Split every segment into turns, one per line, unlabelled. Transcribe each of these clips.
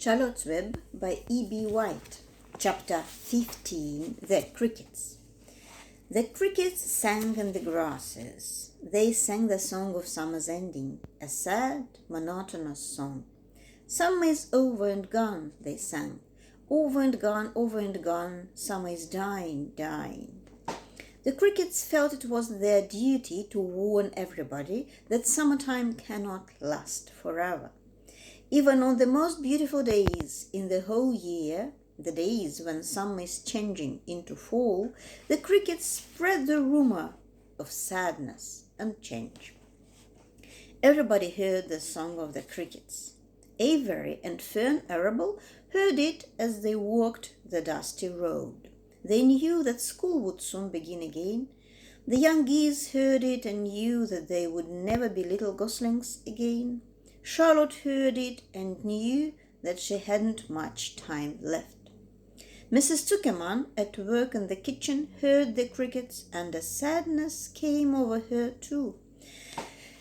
Charlotte's Web by E.B. White. Chapter 15. The Crickets. The crickets sang in the grasses. They sang the song of summer's ending, a sad, monotonous song. Summer is over and gone, they sang. Over and gone, summer is dying, dying. The crickets felt it was their duty to warn everybody that summertime cannot last forever. Even on the most beautiful days in the whole year, the days when summer is changing into fall, the crickets spread the rumor of sadness and change. Everybody heard the song of the crickets. Avery and Fern Arable heard it as they walked the dusty road. They knew that school would soon begin again. The young geese heard it and knew that they would never be little goslings again. Charlotte heard it and knew that she hadn't much time left. Mrs. Zuckerman, at work in the kitchen, heard the crickets, and a sadness came over her too.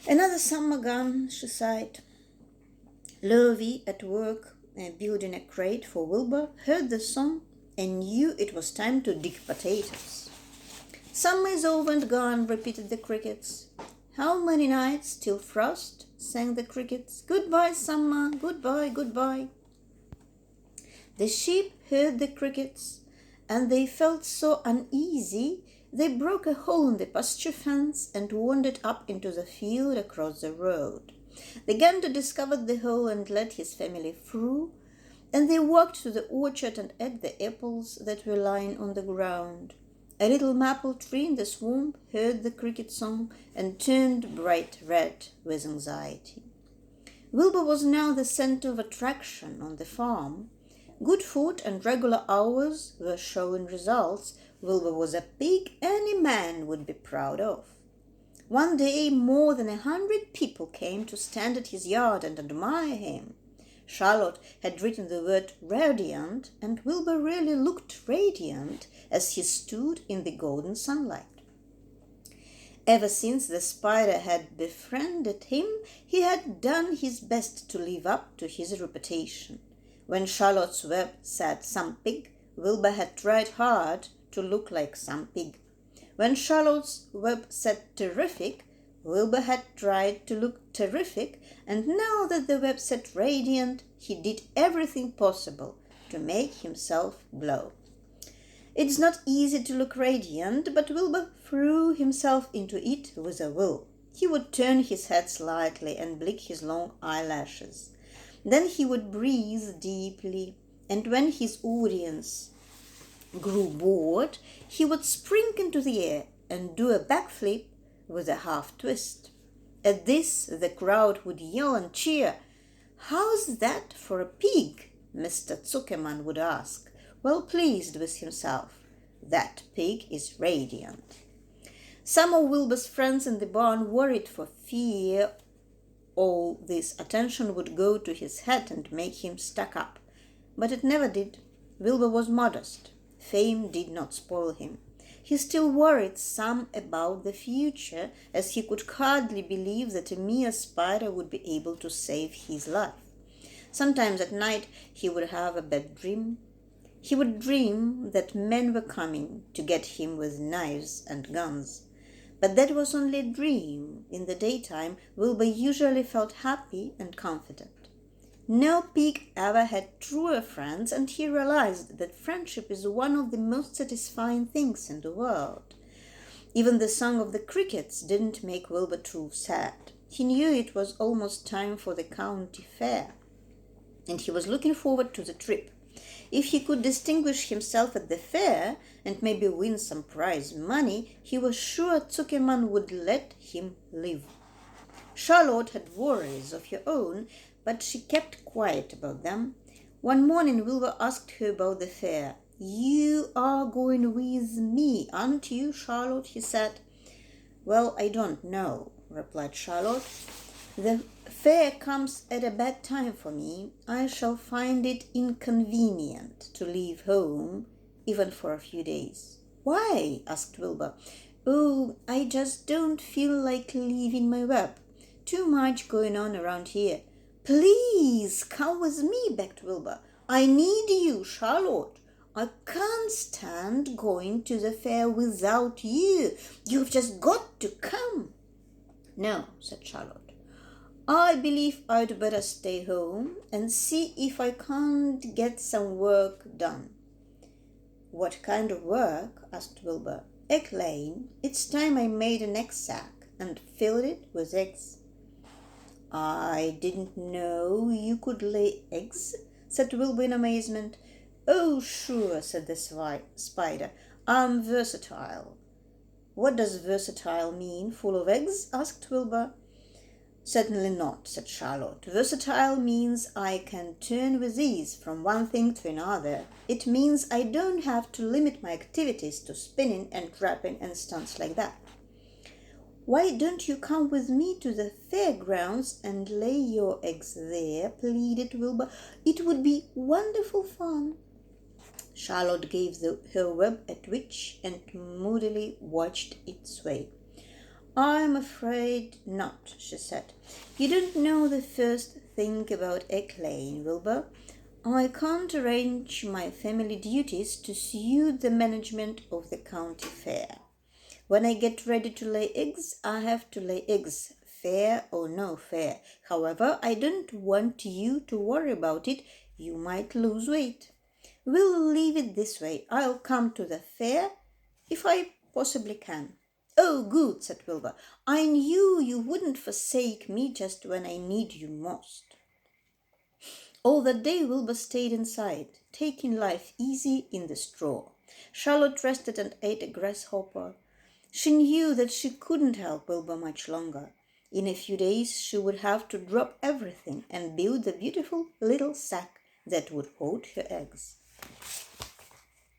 Another summer gone, she sighed. Lovey, at work building a crate for Wilbur, heard the song and knew it was time to dig potatoes. Summer is over and gone, repeated the crickets. How many nights till frost? Sang the crickets. Goodbye, summer, goodbye, goodbye. The sheep heard the crickets, and they felt so uneasy they broke a hole in the pasture fence and wandered up into the field across the road. The gander discovered the hole and led his family through, and they walked to the orchard and ate the apples that were lying on the ground. A little maple tree in the swamp heard the cricket song and turned bright red with anxiety. Wilbur was now the center of attraction on the farm. Good food and regular hours were showing results. Wilbur was a pig any man would be proud of. One day more than 100 people came to stand at his yard and admire him. Charlotte had written the word radiant, and Wilbur really looked radiant as he stood in the golden sunlight. Ever since the spider had befriended him, he had done his best to live up to his reputation. When Charlotte's Web said some pig, Wilbur had tried hard to look like some pig. When Charlotte's Web said terrific, Wilbur had tried to look terrific, and now that the web said radiant, he did everything possible to make himself glow. It's not easy to look radiant, but Wilbur threw himself into it with a will. He would turn his head slightly and blink his long eyelashes. Then he would breathe deeply, and when his audience grew bored, he would spring into the air and do a backflip with a half twist. At this, the crowd would yell and cheer. "How's that for a pig?" Mr. Zuckerman would ask, well pleased with himself. "That pig is radiant." Some of Wilbur's friends in the barn worried for fear all this attention would go to his head and make him stuck up. But it never did. Wilbur was modest. Fame did not spoil him. He still worried some about the future, as he could hardly believe that a mere spider would be able to save his life. Sometimes at night he would have a bad dream. He would dream that men were coming to get him with knives and guns. But that was only a dream. In the daytime, Wilbur usually felt happy and confident. No pig ever had truer friends, and he realized that friendship is one of the most satisfying things in the world. Even the song of the crickets didn't make Wilbur too sad. He knew it was almost time for the county fair, and he was looking forward to the trip. If he could distinguish himself at the fair and maybe win some prize money, he was sure Zuckerman would let him live. Charlotte had worries of her own, but she kept quiet about them. One morning Wilbur asked her about the fair. "You are going with me, aren't you, Charlotte?" he said. "Well, I don't know," replied Charlotte. "The fair comes at a bad time for me. I shall find it inconvenient to leave home, even for a few days." "Why?" asked Wilbur. "Oh, I just don't feel like leaving my web. Too much going on around here. "Please come with me," begged Wilbur. "I need you, Charlotte. I can't stand going to the fair without you. You've just got to come." "No," said Charlotte. "I believe I'd better stay home and see if I can't get some work done." "What kind of work?" asked Wilbur. "Egg laying. It's time I made an egg sack and filled it with eggs." "I didn't know you could lay eggs," said Wilbur in amazement. "Oh, sure," said the spider. "I'm versatile." "What does versatile mean? Full of eggs?" asked Wilbur. "Certainly not," said Charlotte. "Versatile means I can turn with ease from one thing to another. It means I don't have to limit my activities to spinning and wrapping and stunts like that." "Why don't you come with me to the fairgrounds and lay your eggs there?" pleaded Wilbur. "It would be wonderful fun." Charlotte gave her web a twitch and moodily watched it sway. "I'm afraid not," she said. "You don't know the first thing about egg laying, Wilbur. I can't arrange my family duties to suit the management of the county fair. When I get ready to lay eggs, I have to lay eggs, fair or no fair. However, I don't want you to worry about it. You might lose weight. We'll leave it this way. I'll come to the fair if I possibly can." "Oh, good," said Wilbur. "I knew you wouldn't forsake me just when I need you most." All that day Wilbur stayed inside, taking life easy in the straw. Charlotte rested and ate a grasshopper. She knew that she couldn't help Wilbur much longer. In a few days she would have to drop everything and build the beautiful little sack that would hold her eggs.